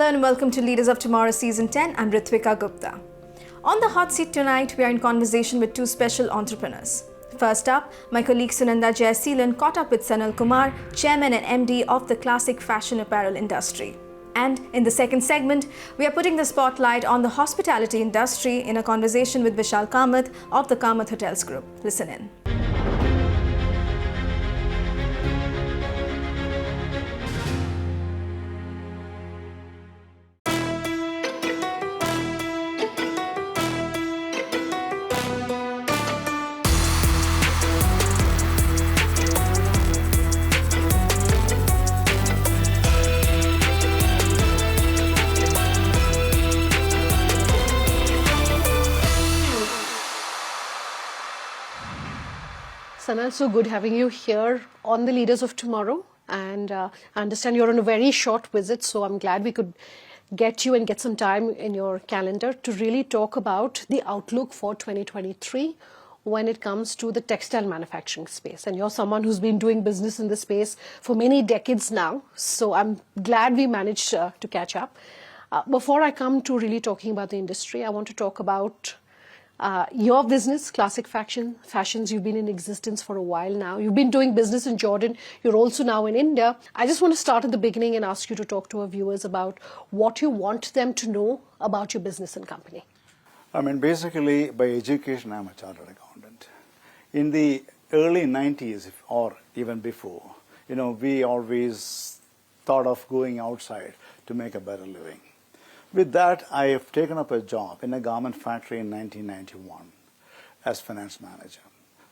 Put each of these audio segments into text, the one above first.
and welcome to Leaders of Tomorrow Season 10. I'm Ritvika Gupta. On the hot seat tonight, we are in conversation with two special entrepreneurs. First up, my colleague Sunanda Jayasilan caught up with Sanal Kumar, Chairman and MD of the Classic Fashion Apparel Industry. And in the second segment, we are putting the spotlight on the hospitality industry in a conversation with Vishal Kamat of the Kamat Hotels Group. Listen in. Sanal, so good having you here on the Leaders of Tomorrow, and I understand you're on a very short visit, so I'm glad we could get you and get some time in your calendar to really talk about the outlook for 2023 when it comes to the textile manufacturing space. And you're someone who's been doing business in this space for many decades now, so I'm glad we managed to catch up. Before I come to really talking about the industry, I want to talk about your business, Classic Fashions. You've been in existence for a while now. You've been doing business in Jordan. You're also now in India. I just want to start at the beginning and ask you to talk to our viewers about what you want them to know about your business and company. I mean, basically, by education, I'm a chartered accountant. In the early 90s, or even before, we always thought of going outside to make a better living. With that, I have taken up a job in a garment factory in 1991 as finance manager.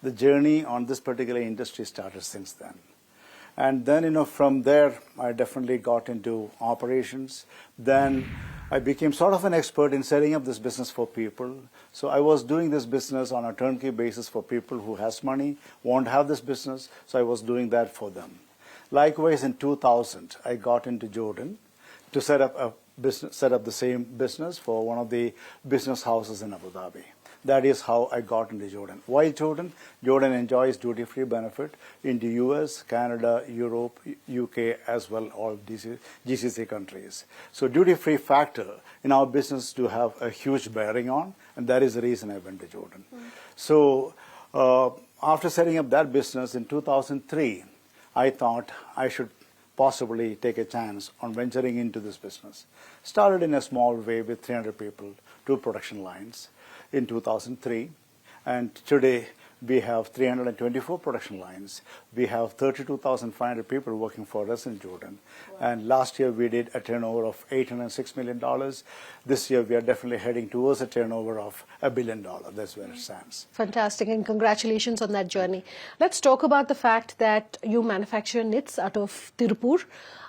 The journey on this particular industry started since then. And then, from there, I definitely got into operations. Then I became sort of an expert in setting up this business for people. So I was doing this business on a turnkey basis for people who has money, won't have this business. So I was doing that for them. Likewise, in 2000, I got into Jordan to set up the same business for one of the business houses in Abu Dhabi. That is how I got into Jordan. Why Jordan? Jordan enjoys duty-free benefit in the US, Canada, Europe, UK, as well all GCC countries. So duty-free factor in our business to have a huge bearing on, and that is the reason I went to Jordan. So after setting up that business in 2003, I thought I should possibly take a chance on venturing into this business. Started in a small way with 300 people, 2 production lines in 2003. And today we have 324 production lines. We have 32,500 people working for us in Jordan. Wow. And last year we did a turnover of $806 million. This year we are definitely heading towards a turnover of $1 billion. That's where it stands. Fantastic, and congratulations on that journey. Let's talk about the fact that you manufacture knits out of Tirupur.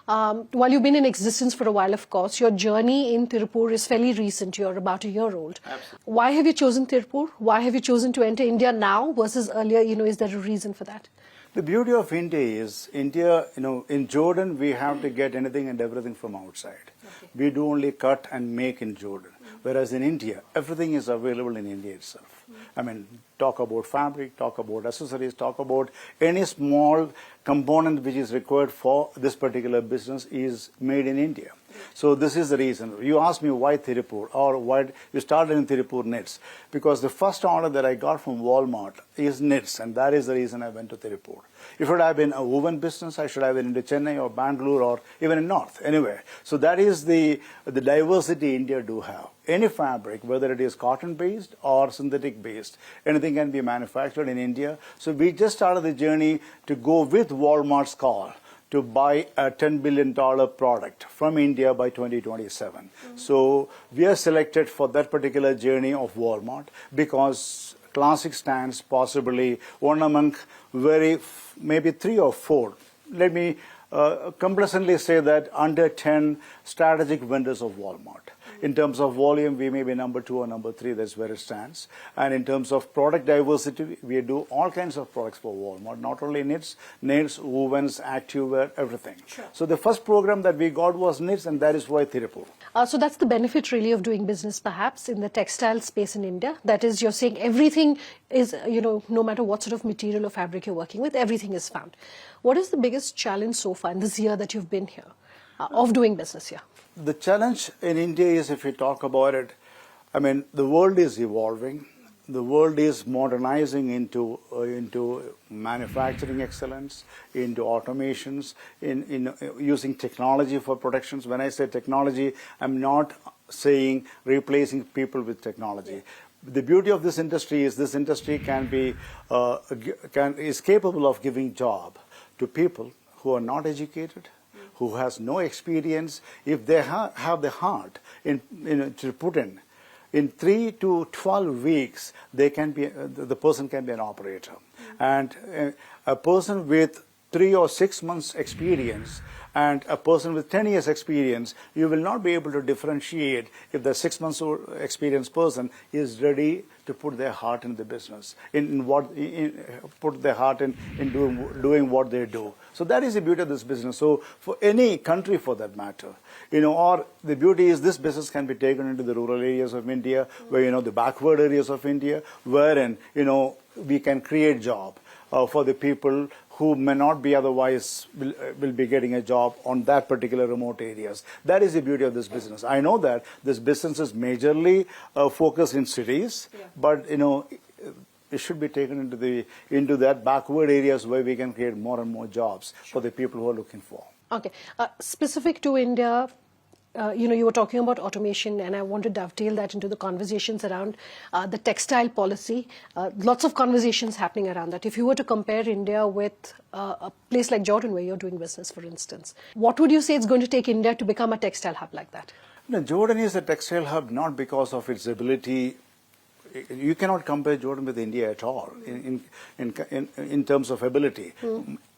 While you've been in existence for a while, of course, your journey in Tirupur is fairly recent. You're about a year old. Absolutely. Why have you chosen Tirupur? Why have you chosen to enter India now versus earlier? Is there a reason for that? The beauty of India is, in Jordan, we have to get anything and everything from outside. Okay. We do only cut and make in Jordan. Whereas in India, everything is available in India itself. I mean, talk about fabric, talk about accessories, talk about any small component which is required for this particular business is made in India. So this is the reason. You asked me why Tirupur, or why you started in Tirupur knits. Because the first order that I got from Walmart is knits, and that is the reason I went to Tirupur. If it had been a woven business, I should have been into Chennai or Bangalore or even in North, anywhere. So that is the diversity India do have. Any fabric, whether it is cotton-based or synthetic-based, anything can be manufactured in India. So we just started the journey to go with Walmart's call to buy a $10 billion product from India by 2027. So we are selected for that particular journey of Walmart because Classic stands possibly one among maybe 3 or 4. Let me complacently say that under 10 strategic vendors of Walmart. In terms of volume, we may be number 2 or number 3. That's where it stands. And in terms of product diversity, we do all kinds of products for Walmart, not only knits, wovens, activewear, everything. Sure. So the first program that we got was knits, and that is why Tirupur. So that's the benefit really of doing business perhaps in the textile space in India. That is, you're saying everything is, no matter what sort of material or fabric you're working with, everything is found. What is the biggest challenge so far in this year that you've been here? of doing business here? The challenge in India is, if we talk about it, I mean, the world is evolving. The world is modernizing into manufacturing excellence, into automations, in using technology for productions. When I say technology, I'm not saying replacing people with technology. The beauty of this industry is this industry is capable of giving job to people who are not educated, who has no experience. If they have the heart to put in 3 to 12 weeks, they can be the person can be an operator, and a person with 3 or 6 months experience and a person with 10 years experience, you will not be able to differentiate if the 6 months experienced person is ready to put their heart in the business, put their heart in doing what they do. So that is the beauty of this business. So for any country, for that matter, or the beauty is this business can be taken into the rural areas of India, where the backward areas of India, wherein we can create job for the people who may not be otherwise will be getting a job on that particular remote areas. That is the beauty of this business. I know that this business is majorly focused in cities, but it should be taken into that backward areas where we can create more and more jobs for the people who are looking for. Okay, specific to India. You were talking about automation, and I want to dovetail that into the conversations around the textile policy. Lots of conversations happening around that. If you were to compare India with a place like Jordan, where you're doing business, for instance, what would you say it's going to take India to become a textile hub like that? No, Jordan is a textile hub not because of its ability. You cannot compare Jordan with India at all in terms of ability.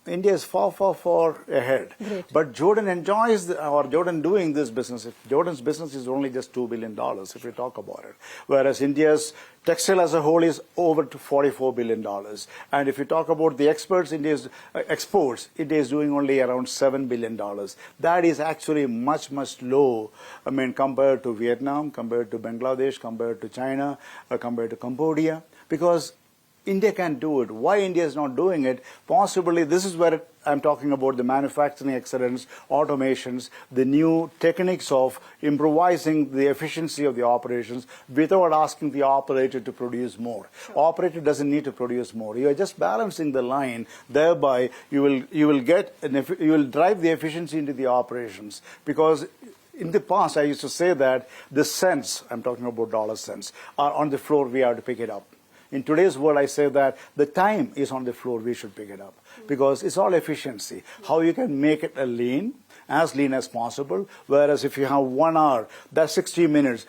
India is far, far, far ahead. Great. But Jordan enjoys, Jordan doing this business. Jordan's business is only just $2 billion, if we talk about it. Whereas India's textile as a whole is over to $44 billion. And if you talk about the India's exports, India is doing only around $7 billion. That is actually much, much low, compared to Vietnam, compared to Bangladesh, compared to China, compared to Cambodia. Because India can do it. Why India is not doing it? Possibly this is where I'm talking about the manufacturing excellence, automations, the new techniques of improvising the efficiency of the operations without asking the operator to produce more. Operator doesn't need to produce more. You are just balancing the line. Thereby, you will drive the efficiency into the operations. Because in the past, I used to say that the cents, I'm talking about dollar cents, are on the floor. We have to pick it up. In today's world, I say that the time is on the floor, we should pick it up. Because it's all efficiency. How you can make it as lean as possible. Whereas if you have 1 hour, that's 60 minutes.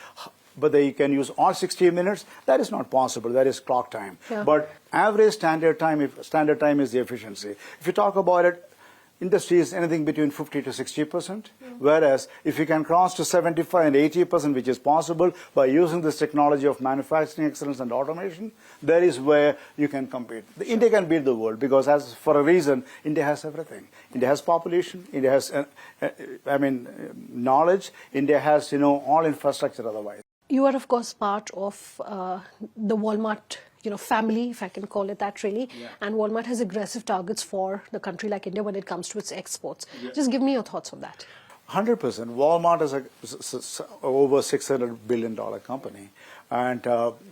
But you can use all 60 minutes, that is not possible. That is clock time. Yeah. But average standard time is the efficiency. If you talk about it, industry is anything between 50 to 60%, whereas if you can cross to 75 and 80%, which is possible by using this technology of manufacturing excellence and automation, that is where you can compete. India can beat the world because, for a reason, India has everything. India has population, India has, knowledge, India has, all infrastructure otherwise. You are, of course, part of the Walmart family, if I can call it that, really. Yeah. And Walmart has aggressive targets for the country like India when it comes to its exports. Yeah. Just give me your thoughts on that. 100%. Walmart is over $600 billion company. And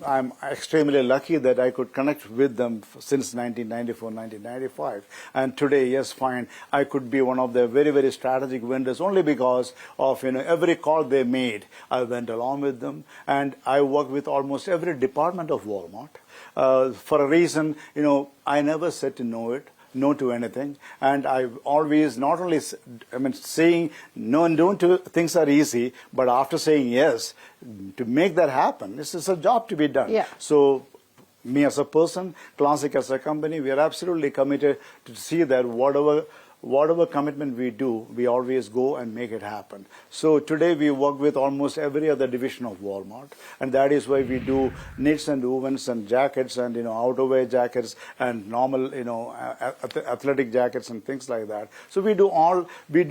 I'm extremely lucky that I could connect with them since 1994, 1995. And today, yes, fine, I could be one of their very, very strategic vendors only because of, every call they made, I went along with them. And I work with almost every department of Walmart. For a reason, I never said to no to anything, and I've always not only saying no and don't to things are easy, but after saying yes, to make that happen, this is a job to be done. Yeah. So me as a person, Classic as a company, we are absolutely committed to see that whatever commitment we do, we always go and make it happen. So today we work with almost every other division of Walmart, and that is why we do knits and wovens and jackets and outerwear jackets and normal athletic jackets and things like that. So we do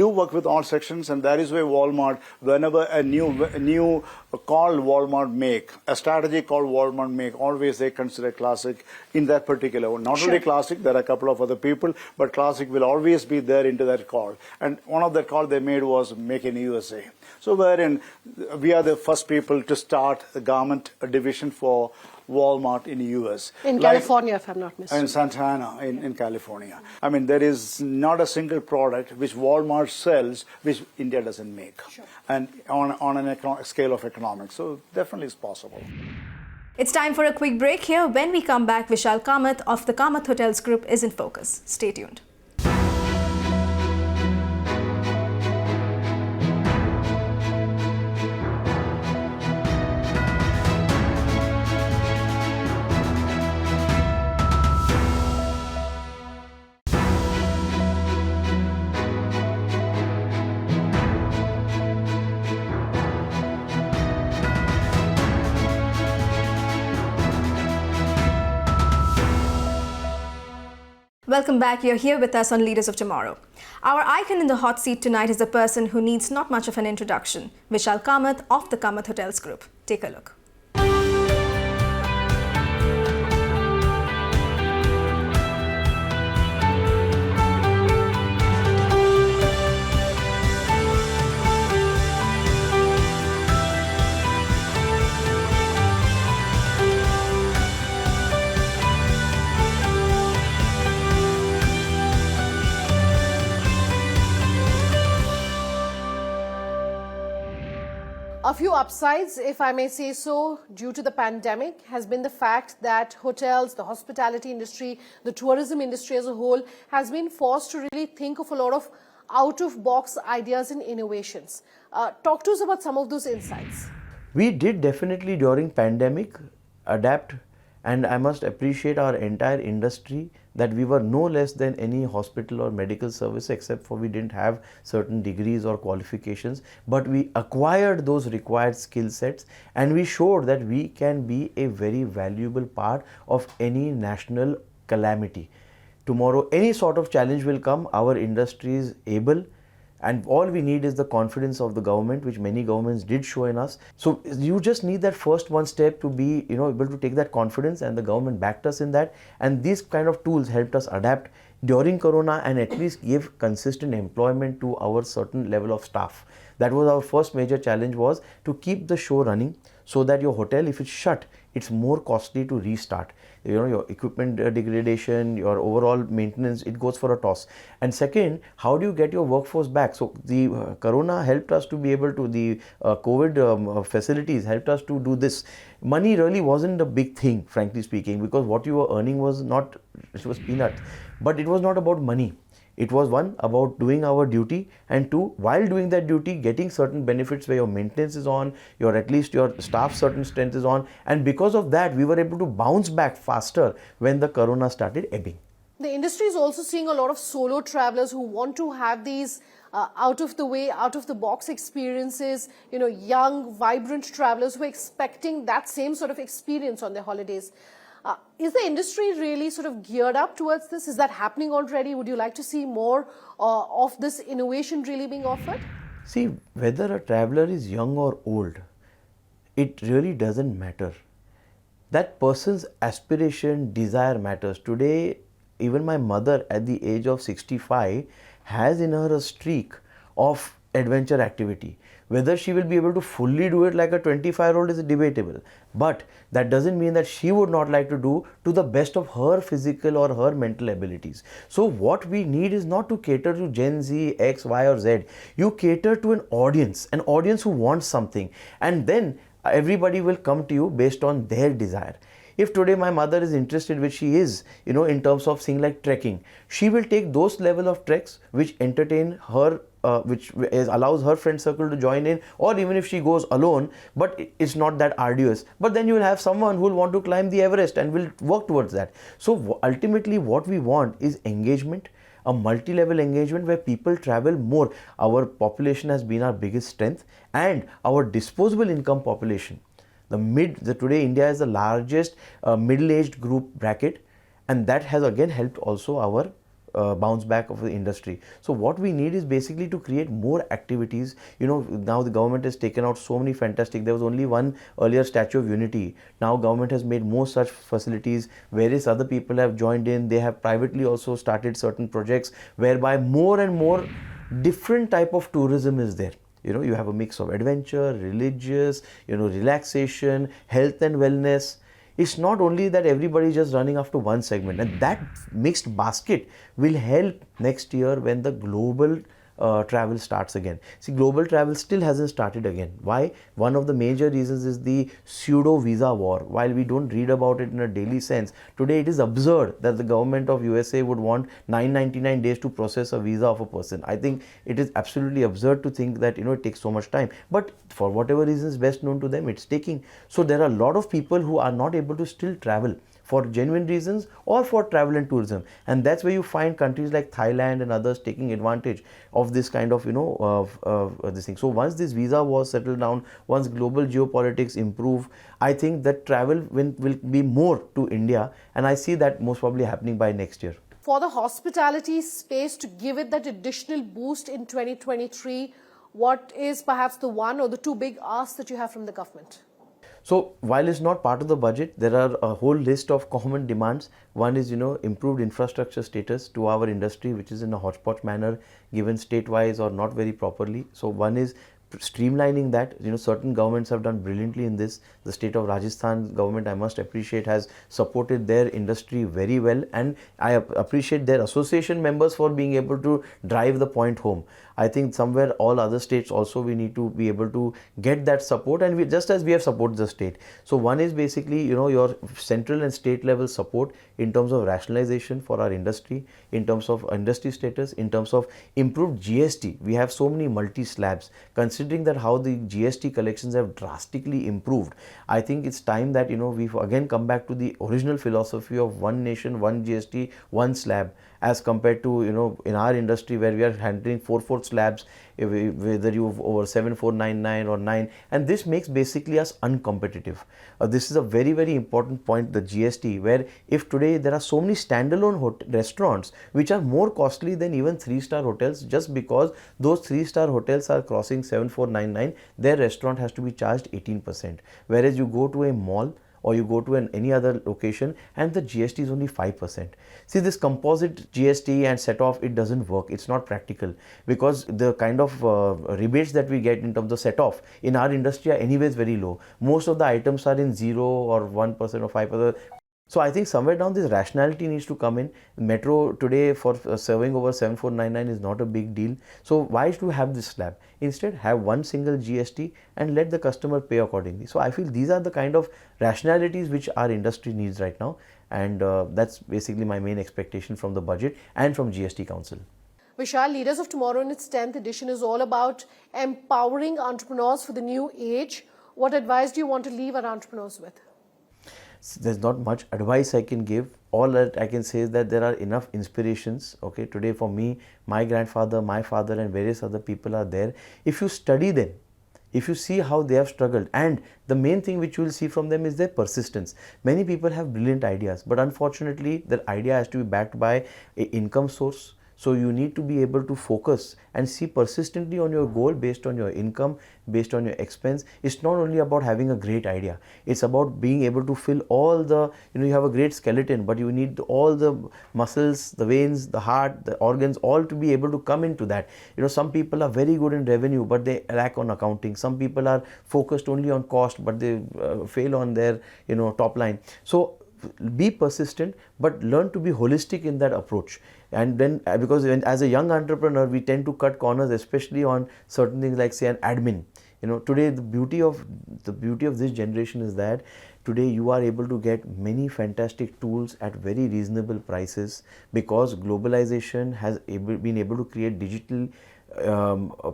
work with all sections, and that is why Walmart, whenever a new call Walmart make, a strategy call Walmart make, always they consider Classic in that particular one. Not only Classic, there are a couple of other people, but Classic will always be actually there into that call. And one of the call they made was Make in USA. So we are the first people to start the garment division for Walmart in the US. In California, if I'm not mistaken. In Santa Ana, in California. I mean, there is not a single product which Walmart sells which India doesn't make. Sure. And on a scale of economics. So definitely it's possible. It's time for a quick break here. When we come back, Vishal Kamat of the Kamat Hotels Group is in focus. Stay tuned. Welcome back. You're here with us on Leaders of Tomorrow. Our icon in the hot seat tonight is a person who needs not much of an introduction, Vishal Kamat of the Kamat Hotels Group. Take a look. A few upsides, if I may say so, due to the pandemic has been the fact that hotels, the hospitality industry, the tourism industry as a whole has been forced to really think of a lot of out-of-box ideas and innovations. Talk to us about some of those insights. We did definitely during pandemic adapt, and I must appreciate our entire industry that we were no less than any hospital or medical service, except for we didn't have certain degrees or qualifications, but we acquired those required skill sets and we showed that we can be a very valuable part of any national calamity. Tomorrow any sort of challenge will come, our industry is able, and all we need is the confidence of the government, which many governments did show in us. So you just need that first one step to be able to take that confidence, and the government backed us in that, and these kind of tools helped us adapt during Corona and at least give consistent employment to our certain level of staff. That was our first major challenge, was to keep the show running, so that your hotel, if it's shut, it's more costly to restart. Your equipment degradation, your overall maintenance, it goes for a toss. And second, how do you get your workforce back? So the Corona helped us to be able to, the COVID facilities helped us to do this. Money really wasn't a big thing, frankly speaking, because what you were earning was not, it was peanuts. But it was not about money. It was one, about doing our duty, and two, while doing that duty, getting certain benefits where your maintenance is on, at least your staff certain strength is on, and because of that we were able to bounce back faster when the Corona started ebbing. The industry is also seeing a lot of solo travelers who want to have these out of the way, out of the box experiences, young, vibrant travelers who are expecting that same sort of experience on their holidays. Is the industry really sort of geared up towards this? Is that happening already? Would you like to see more of this innovation really being offered? See, whether a traveler is young or old, it really doesn't matter. That person's aspiration, desire matters. Today, even my mother at the age of 65 has in her a streak of adventure activity. Whether she will be able to fully do it like a 25-year-old is debatable. But that doesn't mean that she would not like to do to the best of her physical or her mental abilities. So what we need is not to cater to Gen Z, X, Y or Z. You cater to an audience who wants something, and then everybody will come to you based on their desire. If today my mother is interested, which she is, in terms of things like trekking, she will take those level of treks which entertain her, which allows her friend circle to join in, or even if she goes alone, but it's not that arduous. But then you will have someone who will want to climb the Everest and will work towards that. So ultimately what we want is engagement, a multi-level engagement where people travel more. Our population has been our biggest strength, and our disposable income population. Today India is the largest middle-aged group bracket, and that has again helped also our bounce back of the industry. So what we need is basically to create more activities. Now the government has taken out so many fantastic, there was only one earlier Statue of Unity. Now government has made more such facilities. Various other people have joined in. They have privately also started certain projects whereby more and more different type of tourism is there. You have a mix of adventure, religious, relaxation, health and wellness. It's not only that everybody is just running after one segment, and that mixed basket will help next year when the global travel starts again. See, global travel still hasn't started again. Why? One of the major reasons is the pseudo visa war. While we don't read about it in a daily sense, today it is absurd that the government of USA would want 999 days to process a visa of a person. I think it is absolutely absurd to think that it takes so much time, but for whatever reasons best known to them, it's taking. So there are a lot of people who are not able to still travel for genuine reasons or for travel and tourism, and that's where you find countries like Thailand and others taking advantage of this kind of this thing. So once this visa was settled down, once global geopolitics improve, I think that travel will be more to India, and I see that most probably happening by next year. For the hospitality space to give it that additional boost in 2023, what is perhaps the one or the two big asks that you have from the government? So while it's not part of the budget, there are a whole list of common demands. One is, improved infrastructure status to our industry, which is in a hodgepodge manner, given state-wise or not very properly. So one is streamlining that. Certain governments have done brilliantly in this. The state of Rajasthan government, I must appreciate, has supported their industry very well, and I appreciate their association members for being able to drive the point home. I think somewhere all other states also, we need to be able to get that support, and just as we have supported the state. So one is basically your central and state level support in terms of rationalization for our industry, in terms of industry status, in terms of improved GST. We have so many multi slabs. Considering that how the GST collections have drastically improved, I think it's time that we've again come back to the original philosophy of one nation, one GST, one slab, as compared to in our industry where we are handling 4/4 slabs, whether you have over 7,499 or 9, and this makes basically us uncompetitive. This is a very, very important point, the GST, where if today there are so many standalone restaurants which are more costly than even 3-star hotels, just because those 3-star hotels are crossing 7,499, their restaurant has to be charged 18%, whereas you go to a mall or you go to any other location and the GST is only 5%. See, this composite GST and set off, it doesn't work. It's not practical, because the kind of rebates that we get in terms of set off in our industry are anyways very low. Most of the items are in 0 or 1% or 5%. So I think somewhere down this rationality needs to come in. Metro today for serving over 7,499 is not a big deal. So why to have this slab? Instead, have one single GST and let the customer pay accordingly. So I feel these are the kind of rationalities which our industry needs right now, and that's basically my main expectation from the budget and from GST Council. Vishal, Leaders of Tomorrow in its 10th edition is all about empowering entrepreneurs for the new age. What advice do you want to leave our entrepreneurs with? There's not much advice I can give. All that I can say is that there are enough inspirations. Okay, today for me, my grandfather, my father and various other people are there. If you study them, if you see how they have struggled, and the main thing which you will see from them is their persistence. Many people have brilliant ideas, but unfortunately their idea has to be backed by an income source. So you need to be able to focus and see persistently on your goal based on your income, based on your expense. It's not only about having a great idea. It's about being able to fill all the, you have a great skeleton, but you need all the muscles, the veins, the heart, the organs, all to be able to come into that. Some people are very good in revenue, but they lack on accounting. Some people are focused only on cost, but they fail on their, top line. So be persistent, but learn to be holistic in that approach. And then, because as a young entrepreneur, we tend to cut corners, especially on certain things like, say, an admin. Today the beauty of this generation is that today you are able to get many fantastic tools at very reasonable prices, because globalization has been able to create digital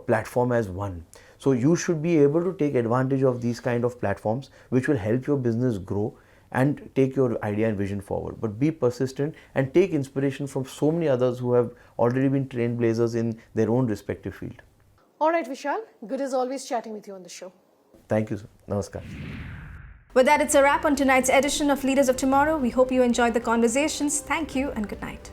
platform as one. So you should be able to take advantage of these kind of platforms, which will help your business grow and take your idea and vision forward. But be persistent and take inspiration from so many others who have already been trailblazers in their own respective field. All right, Vishal. Good as always chatting with you on the show. Thank you, sir. Namaskar. With that, it's a wrap on tonight's edition of Leaders of Tomorrow. We hope you enjoyed the conversations. Thank you and good night.